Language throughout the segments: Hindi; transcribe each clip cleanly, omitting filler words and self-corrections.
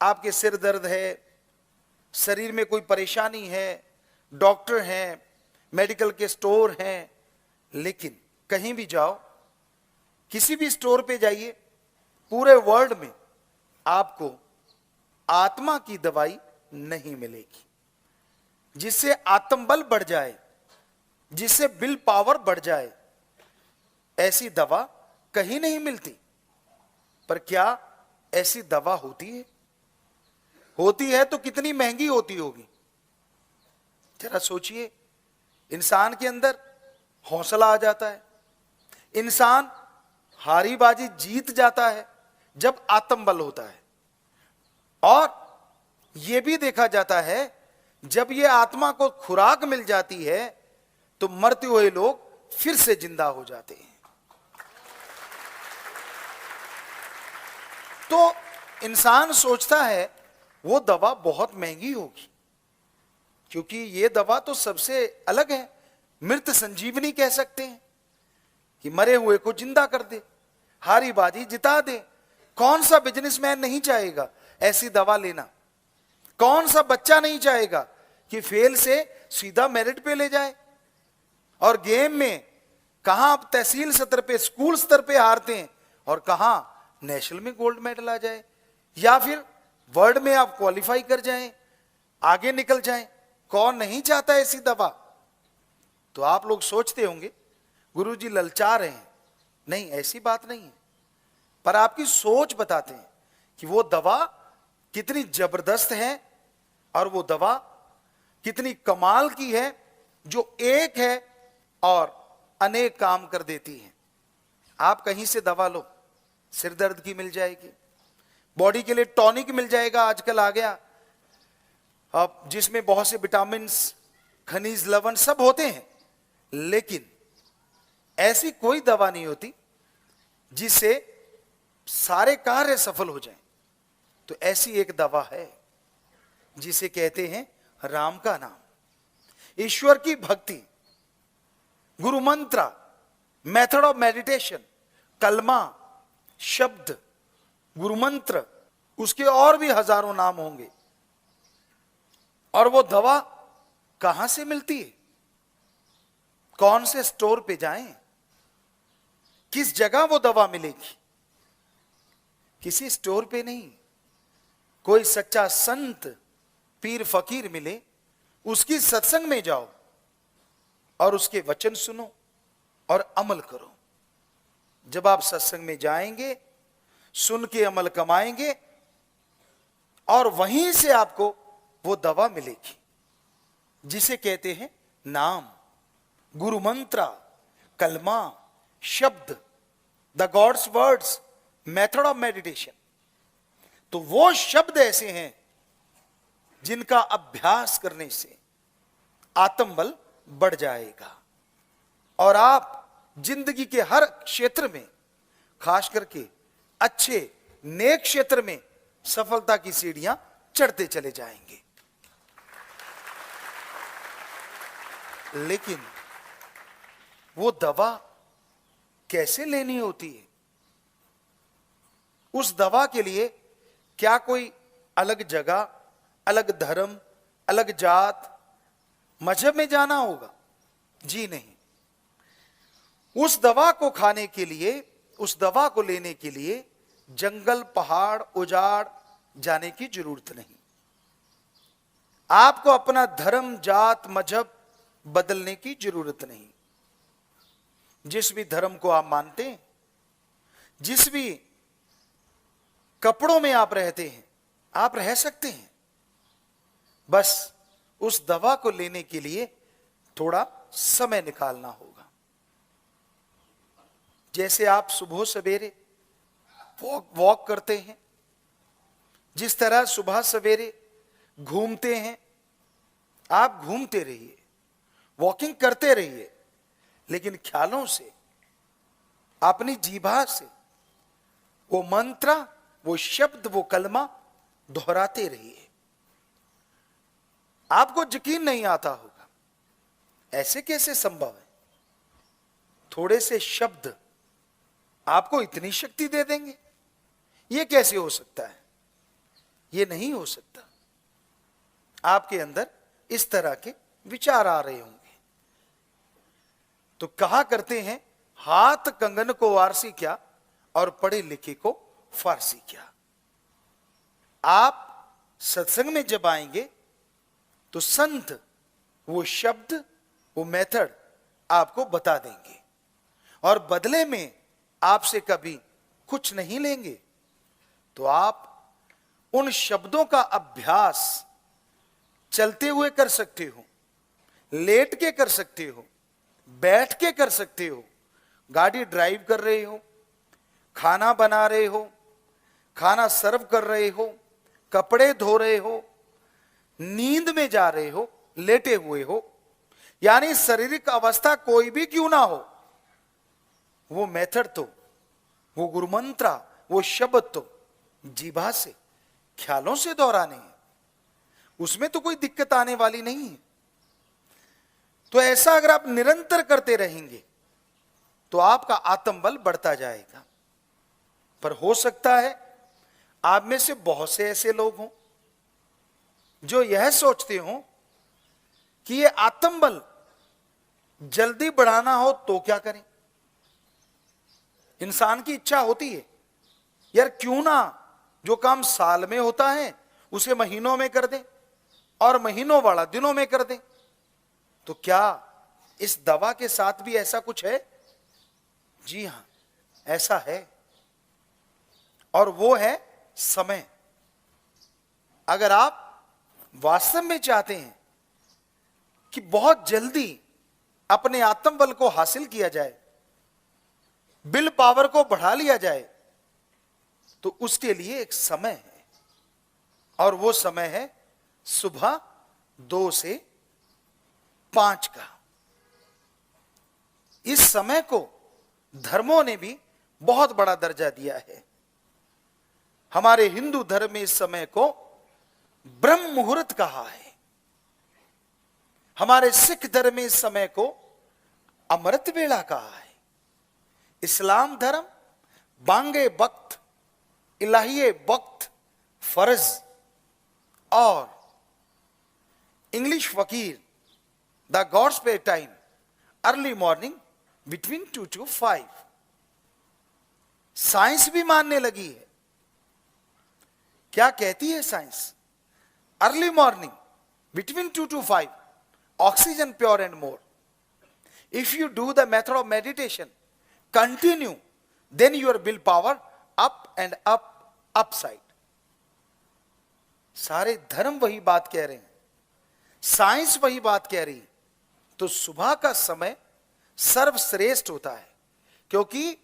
आपके सिर दर्द है, शरीर में कोई परेशानी है, डॉक्टर हैं, मेडिकल के स्टोर हैं, लेकिन कहीं भी जाओ, किसी भी स्टोर पे जाइए, पूरे वर्ल्ड में आपको आत्मा की दवाई नहीं मिलेगी, जिससे आत्मबल बढ़ जाए, जिससे विल पावर बढ़ जाए। ऐसी दवा कहीं नहीं मिलती। पर क्या ऐसी दवा होती है? होती है तो कितनी महंगी होती होगी। जरा सोचिए, इंसान के अंदर हौसला आ जाता है, इंसान हारी बाजी जीत जाता है जब आत्मबल होता है। और यह भी देखा जाता है, जब यह आत्मा को खुराक मिल जाती है तो मरते हुए लोग फिर से जिंदा हो जाते हैं। तो इंसान सोचता है वो दवा बहुत महंगी होगी, क्योंकि ये दवा तो सबसे अलग है, मृत संजीवनी कह सकते हैं, कि मरे हुए को जिंदा कर दे, हारी बाजी जिता दे। कौन सा बिजनेसमैन नहीं चाहेगा ऐसी दवा लेना? कौन सा बच्चा नहीं चाहेगा कि फेल से सीधा मेरिट पे ले जाए? और गेम में कहां आप तहसील स्तर पे, स्कूल स्तर पे हारते हैं, और कहां नेशनल में गोल्ड मेडल आ जाए, या फिर वर्ल्ड में आप क्वालिफाई कर जाएं, आगे निकल जाएं। कौन नहीं चाहता ऐसी दवा? तो आप लोग सोचते होंगे गुरुजी ललचा रहे हैं। नहीं, ऐसी बात नहीं है, पर आपकी सोच बताते हैं कि वो दवा कितनी जबरदस्त है और वो दवा कितनी कमाल की है, जो एक है और अनेक काम कर देती है। आप कहीं से दवा लो, सिर दर्द की मिल जाएगी, बॉडी के लिए टॉनिक मिल जाएगा, आजकल आ गया, अब जिसमें बहुत से विटामिन्स, खनिज, लवण सब होते हैं, लेकिन ऐसी कोई दवा नहीं होती जिससे सारे कार्य सफल हो जाएं। तो ऐसी एक दवा है जिसे कहते हैं राम का नाम, ईश्वर की भक्ति, गुरु मंत्र, मेथड ऑफ मेडिटेशन, कलमा, शब्द, गुरु मंत्र, उसके और भी हजारों नाम होंगे। और वो दवा कहां से मिलती है? कौन से स्टोर पे जाएं? किस जगह वो दवा मिलेगी? किसी स्टोर पे नहीं, कोई सच्चा संत, पीर फकीर मिले, उसकी सत्संग में जाओ और उसके वचन सुनो और अमल करो। जब आप सत्संग में जाएंगे, सुन के अमल कमाएंगे, और वहीं से आपको वो दवा मिलेगी जिसे कहते हैं नाम, गुरु मंत्र, कलमा, शब्द, the gods words, method of meditation. तो वो शब्द ऐसे हैं जिनका अभ्यास करने से आत्मबल बढ़ जाएगा और आप जिंदगी के हर क्षेत्र में, खास करके अच्छे नेक क्षेत्र में, सफलता की सीढ़ियां चढ़ते चले जाएंगे। लेकिन वो दवा कैसे लेनी होती है? उस दवा के लिए क्या कोई अलग जगह, अलग धर्म, अलग जात, मजहब में जाना होगा? जी नहीं। उस दवा को खाने के लिए, उस दवा को लेने के लिए जंगल, पहाड़, उजाड़ जाने की जरूरत नहीं। आपको अपना धर्म, जात, मजहब बदलने की जरूरत नहीं। जिस भी धर्म को आप मानते हैं, जिस भी कपड़ों में आप रहते हैं, आप रह सकते हैं। बस उस दवा को लेने के लिए थोड़ा समय निकालना होगा। जैसे आप सुबह सवेरे वॉक करते हैं, जिस तरह सुबह सवेरे घूमते हैं, आप घूमते रहिए, वॉकिंग करते रहिए, लेकिन ख्यालों से, अपनी जीभा से वो मंत्र, वो शब्द, वो कलमा दोहराते रहिए। आपको यकीन नहीं आता होगा, ऐसे कैसे संभव है? थोड़े से शब्द आपको इतनी शक्ति दे देंगे, ये कैसे हो सकता है? ये नहीं हो सकता। आपके अंदर इस तरह के विचार आ रहे होंगे। तो कहा करते हैं, हाथ कंगन को वारसी क्या और पढ़े लिखे को फारसी क्या। आप सत्संग में जब आएंगे तो संत वो शब्द, वो मेथड आपको बता देंगे और बदले में आपसे कभी कुछ नहीं लेंगे। तो आप उन शब्दों का अभ्यास चलते हुए कर सकते हो, लेट के कर सकते हो, बैठ के कर सकते हो, गाड़ी ड्राइव कर रहे हो, खाना बना रहे हो, खाना सर्व कर रहे हो, कपड़े धो रहे हो, नींद में जा रहे हो, लेटे हुए हो, यानी शारीरिक अवस्था कोई भी क्यों ना हो, वो मेथड तो, वो गुरुमंत्र, वो शब्द तो जीभा से, ख्यालों से दोहराने हैं। उसमें तो कोई दिक्कत आने वाली नहीं है। तो ऐसा अगर आप निरंतर करते रहेंगे तो आपका आत्मबल बढ़ता जाएगा। पर हो सकता है आप में से बहुत से ऐसे लोग हों जो यह सोचते हो कि ये आत्मबल जल्दी बढ़ाना हो तो क्या करें। इंसान की इच्छा होती है, यार क्यों ना जो काम साल में होता है उसे महीनों में कर दें और महीनों वाला दिनों में कर दें। तो क्या इस दवा के साथ भी ऐसा कुछ है? जी हां, ऐसा है। और वो है समय। अगर आप वास्तव में चाहते हैं कि बहुत जल्दी अपने आत्मबल को हासिल किया जाए, विल पावर को बढ़ा लिया जाए, तो उसके लिए एक समय है और वो समय है सुबह 2 से 5 का। इस समय को धर्मों ने भी बहुत बड़ा दर्जा दिया है। हमारे हिंदू धर्म में इस समय को ब्रह्म मुहूर्त कहा है। हमारे सिख धर्म में इस समय को अमृत वेला कहा है। इस्लाम धर्म बांगे वक्त, इलाहिये वक्त, फर्ज और इंग्लिश फकीर the gods pay time early morning between 2 to 5। Science भी मानने लगी है। क्या कहती है science? Early morning between 2 to 5, oxygen pure and more. If you do the method of meditation continue, then your will power up and up, upside. सारे धर्म वही बात कह रहे हैं, साइंस वही बात कह रही है। तो सुबह का समय सर्वश्रेष्ठ होता है, क्योंकि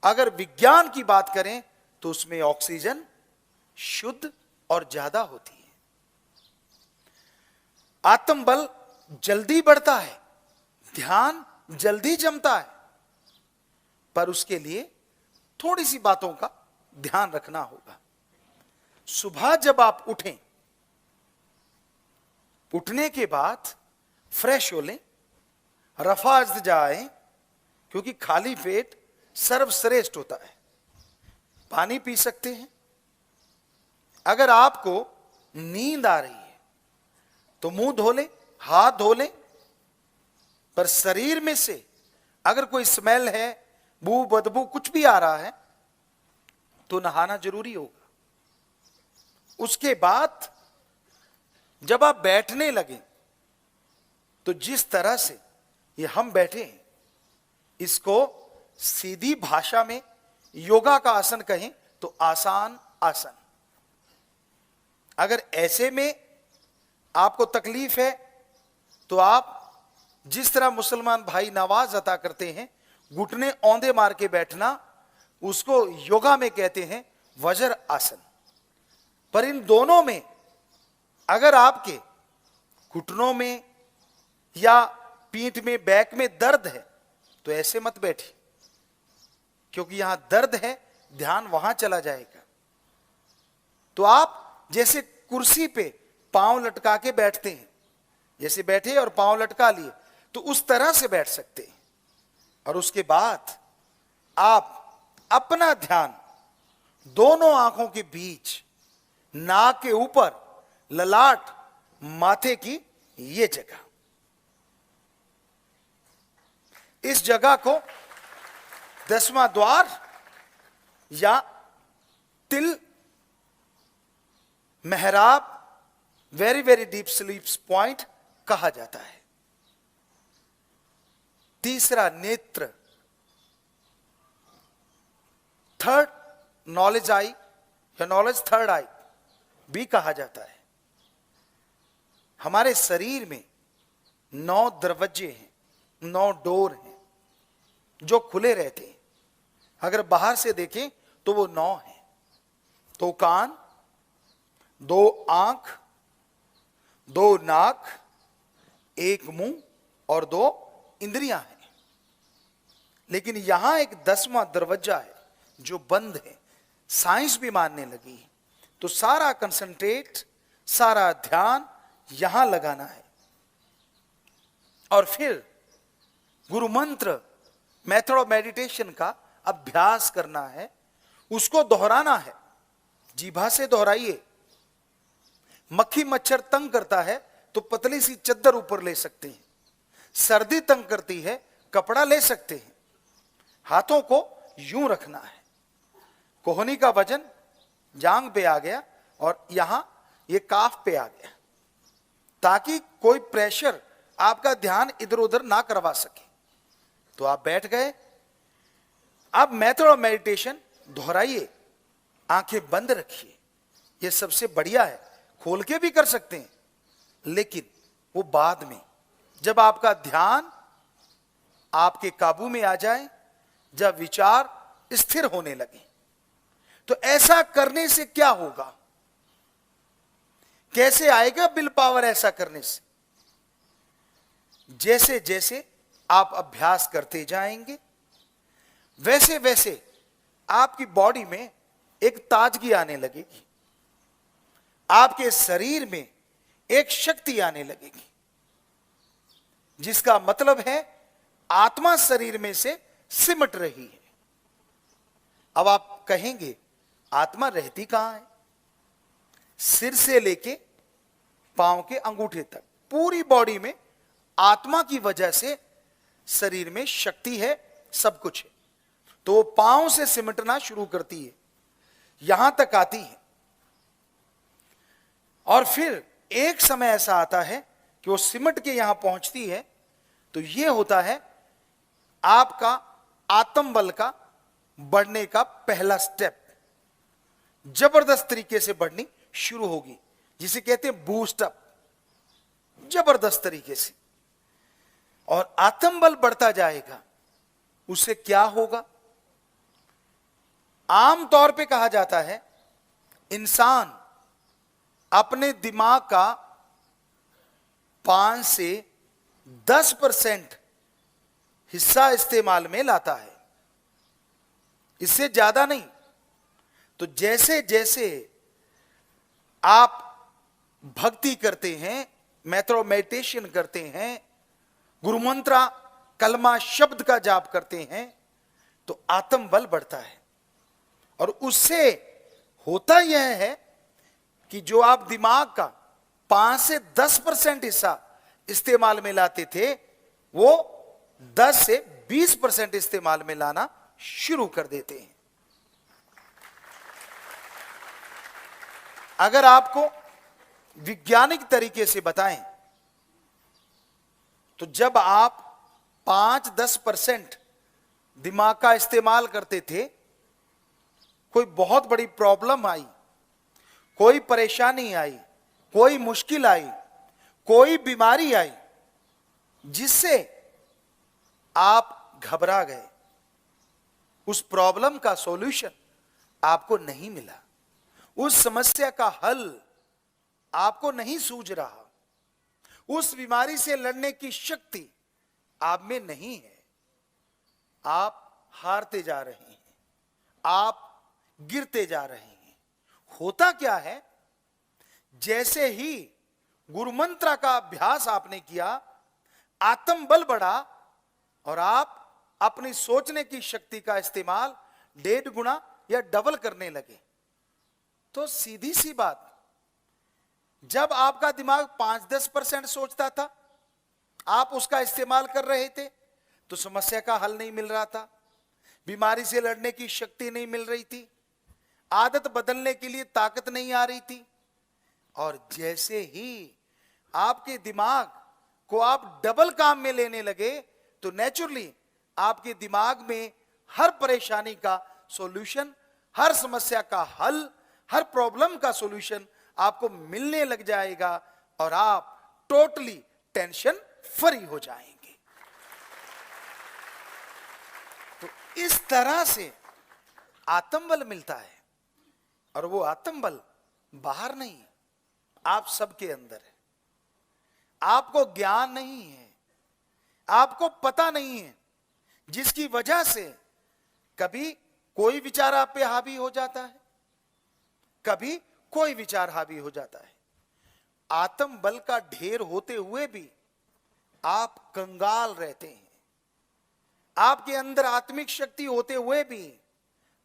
अगर विज्ञान की बात करें तो उसमें ऑक्सीजन शुद्ध और ज्यादा होती है। आत्मबल जल्दी बढ़ता है, ध्यान जल्दी जमता है, पर उसके लिए थोड़ी सी बातों का ध्यान रखना होगा। सुबह जब आप उठें, उठने के बाद फ्रेश हो लें, रफाज जाएं, क्योंकि खाली पेट सर्वश्रेष्ठ होता है। पानी पी सकते हैं। अगर आपको नींद आ रही है तो मुंह धो लें, हाथ धो लें। पर शरीर में से अगर कोई स्मेल है, बू बदबू कुछ भी आ रहा है, तो नहाना जरूरी होगा। उसके बाद जब आप बैठने लगे तो जिस तरह से ये हम बैठे हैं, इसको सीधी भाषा में योगा का आसन कहें तो आसान आसन। अगर ऐसे में आपको तकलीफ है तो आप जिस तरह मुसलमान भाई नवाज अता करते हैं, घुटने औंधे मार के बैठना, उसको योगा में कहते हैं वज्र आसन। पर इन दोनों में अगर आपके घुटनों में या पीठ में, बैक में दर्द है तो ऐसे मत बैठिए, क्योंकि यहां दर्द है, ध्यान वहां चला जाएगा। तो आप जैसे कुर्सी पे पांव लटका के बैठते हैं, जैसे बैठे और पांव लटका लिए, तो उस तरह से बैठ सकते हैं। और उसके बाद आप अपना ध्यान दोनों आंखों के बीच नाक के ऊपर, ललाट, माथे की ये जगह, इस जगह को 10वां द्वार या तिल, मेहराब, very very deep sleep point कहा जाता है। तीसरा नेत्र, थर्ड नॉलेज आई या नॉलेज थर्ड आई भी कहा जाता है। हमारे शरीर में 9 दरवाजे हैं, 9 डोर हैं जो खुले रहते हैं। अगर बाहर से देखें तो वो 9 हैं। 2 कान, 2 आंख, 2 नाक, 1 मुंह और 2 इंद्रियां हैं। लेकिन यहां एक 10वां दरवाजा है जो बंद है। साइंस भी मानने लगी है। तो सारा कंसंट्रेट, सारा ध्यान यहां लगाना है और फिर गुरु मंत्र, मेथड ऑफ मेडिटेशन का अभ्यास करना है, उसको दोहराना है। जीभा से दोहराइए। मक्खी मच्छर तंग करता है तो पतली सी चद्दर ऊपर ले सकते हैं। सर्दी तंग करती है, कपड़ा ले सकते हैं। हाथों को यूं रखना है। कोहनी का वजन जांग पे आ गया और यहां ये काफ पे आ गया, ताकि कोई प्रेशर आपका ध्यान इधर उधर ना करवा सके। तो आप बैठ गए। अब मेथड ऑफ मेडिटेशन दोहराइए, आंखें बंद रखिए। ये सबसे बढ़िया है। खोल के भी कर सकते हैं, लेकिन वो बाद में, जब आपका ध्यान आपके काबू में आ जाए, जब विचार स्थिर होने लगे। तो ऐसा करने से क्या होगा? कैसे आएगा विल पावर ऐसा करने से? जैसे जैसे आप अभ्यास करते जाएंगे, वैसे वैसे आपकी बॉडी में एक ताजगी आने लगेगी। आपके शरीर में एक शक्ति आने लगेगी, जिसका मतलब है आत्मा शरीर में से सिमट रही है। अब आप कहेंगे, आत्मा रहती कहां है? सिर से लेके पांव के अंगूठे तक पूरी बॉडी में आत्मा की वजह से शरीर में शक्ति है, सब कुछ है। तो वो पांव से सिमटना शुरू करती है, यहां तक आती है। और फिर एक समय ऐसा आता है कि वो सिमट के यहां पहुंचती है। तो ये होता है आपका आत्म बल का बढ़ने का पहला स्टेप। जबरदस्त तरीके से बढ़नी शुरू होगी, जिसे कहते हैं बूस्ट अप, जबरदस्त तरीके से। और आत्म बल बढ़ता जाएगा। उससे क्या होगा? आमतौर पे कहा जाता है, इंसान अपने दिमाग का 5 से 10% हिस्सा इस्तेमाल में लाता है, इससे ज्यादा नहीं। तो जैसे जैसे आप भक्ति करते हैं, मेथड ऑफ मेडिटेशन करते हैं, गुरु मंत्र कलमा शब्द का जाप करते हैं, तो आत्म बल बढ़ता है। और उससे होता यह है कि जो आप दिमाग का 5 से 10% हिस्सा इस्तेमाल में लाते थे, वो 10 से 20% इस्तेमाल में लाना शुरू कर देते हैं। अगर आपको वैज्ञानिक तरीके से बताएं, तो जब आप 5-10% दिमाग का इस्तेमाल करते थे, कोई बहुत बड़ी प्रॉब्लम आई, कोई परेशानी आई, कोई मुश्किल आई, कोई बीमारी आई, जिससे आप घबरा गए, उस प्रॉब्लम का सॉल्यूशन आपको नहीं मिला, उस समस्या का हल आपको नहीं सूझ रहा, उस बीमारी से लड़ने की शक्ति आप में नहीं है, आप हारते जा रहे हैं, आप गिरते जा रहे हैं। होता क्या है? जैसे ही गुरु मंत्र का अभ्यास आपने किया, आत्म बल बढ़ा और आप अपनी सोचने की शक्ति का इस्तेमाल 1.5 गुना या डबल करने लगे। तो सीधी सी बात, जब आपका दिमाग 5-10% सोचता था, आप उसका इस्तेमाल कर रहे थे, तो समस्या का हल नहीं मिल रहा था, बीमारी से लड़ने की शक्ति नहीं मिल रही थी, आदत बदलने के लिए ताकत नहीं आ रही थी। और जैसे ही आपके दिमाग को आप डबल काम में लेने लगे, तो नेचुरली आपके दिमाग में हर परेशानी का सॉल्यूशन, हर समस्या का हल, हर प्रॉब्लम का सॉल्यूशन आपको मिलने लग जाएगा और आप टोटली टेंशन फ्री हो जाएंगे। तो इस तरह से आत्मबल मिलता है, और वो आत्मबल बाहर नहीं, आप सबके अंदर है। आपको ज्ञान नहीं है, आपको पता नहीं है, जिसकी वजह से कभी कोई विचार आप पे हावी हो जाता है, कभी कोई विचार हावी हो जाता है। आत्मबल का ढेर होते हुए भी आप कंगाल रहते हैं, आपके अंदर आत्मिक शक्ति होते हुए भी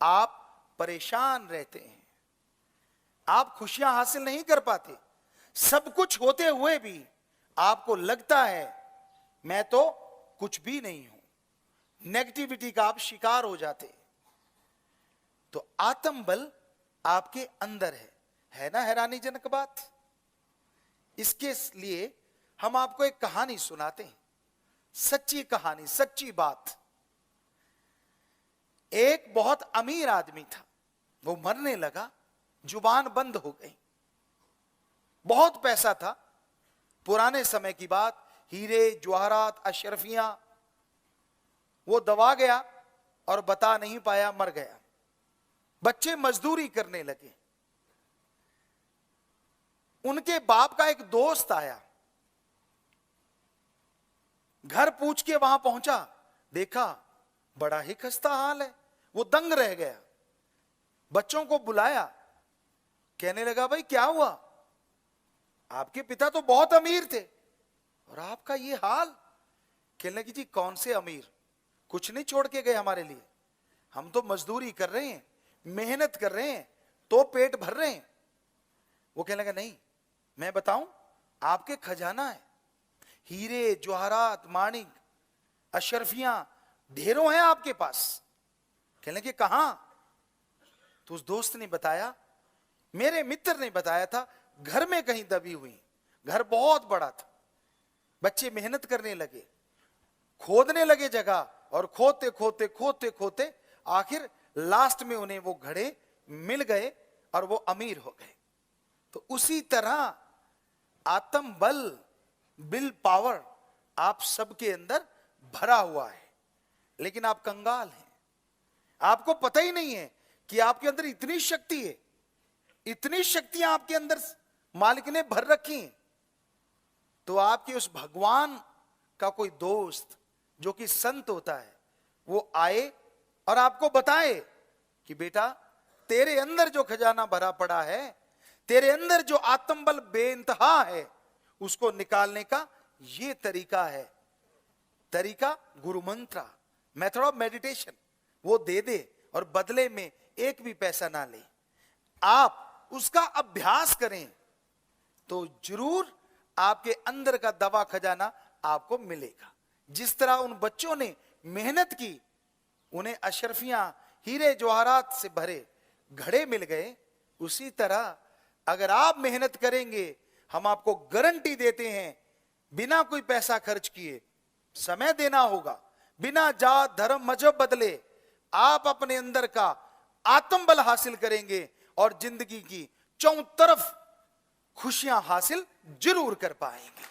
आप परेशान रहते हैं, आप खुशियां हासिल नहीं कर पाते। सब कुछ होते हुए भी आपको लगता है मैं तो कुछ भी नहीं हूं, नेगेटिविटी का आप शिकार हो जाते। तो आत्मबल आपके अंदर है ना हैरानीजनक बात। इसके लिए हम आपको एक कहानी सुनाते हैं, सच्ची कहानी, सच्ची बात। एक बहुत अमीर आदमी था, वो मरने लगा, जुबान बंद हो गई, बहुत पैसा था, पुराने समय की बात, हीरे जवाहरात अशरफियां, वो दबा गया और बता नहीं पाया, मर गया। बच्चे मजदूरी करने लगे। उनके बाप का एक दोस्त आया, घर पूछ के वहां पहुंचा, देखा बड़ा ही खस्ता हाल है, वो दंग रह गया। बच्चों को बुलाया, कहने लगा भाई क्या हुआ, आपके पिता तो बहुत अमीर थे और आपका ये हाल। कहने लगी जी कौन से अमीर, कुछ नहीं छोड़ के गए हमारे लिए, हम तो मजदूरी कर रहे हैं, मेहनत कर रहे हैं, तो पेट भर रहे हैं। वो कहने लगा नहीं, मैं बताऊं, आपके खजाना है, हीरे जवाहरात माणिक अशरफियां ढेरों हैं आपके पास। कहने लगे कहां? तो उस दोस्त ने बताया, मेरे मित्र ने बताया था, घर में कहीं दबी हुई। घर बहुत बड़ा था, बच्चे मेहनत करने लगे, खोदने लगे जगह, और खोदते खोदते खोदते खोदते आखिर लास्ट में उन्हें वो घड़े मिल गए और वो अमीर हो गए। तो उसी तरह आत्मबल, विल पावर आप सबके अंदर भरा हुआ है, लेकिन आप कंगाल हैं। आपको पता ही नहीं है कि आपके अंदर इतनी शक्ति है, इतनी शक्तियां आपके अंदर मालिक ने भर रखी हैं। तो आपके उस भगवान का कोई दोस्त जो कि संत होता है, वो आए और आपको बताए कि बेटा तेरे अंदर जो खजाना भरा पड़ा है, तेरे अंदर जो आत्मबल बेइंतहा है, उसको निकालने का ये तरीका है। तरीका गुरु मंत्र, मेथड ऑफ मेडिटेशन, वो दे दे और बदले में एक भी पैसा ना ले। आप उसका अभ्यास करें तो जरूर आपके अंदर का दवा खजाना आपको मिलेगा। जिस तरह उन बच्चों ने मेहनत की, उन्हें अशरफियां हीरे जवाहरात से भरे घड़े मिल गए, उसी तरह अगर आप मेहनत करेंगे, हम आपको गारंटी देते हैं, बिना कोई पैसा खर्च किए, समय देना होगा, बिना जात धर्म मजहब बदले, आप अपने अंदर का आत्मबल हासिल करेंगे और जिंदगी की चौं तरफ खुशियां हासिल जरूर कर पाएंगे।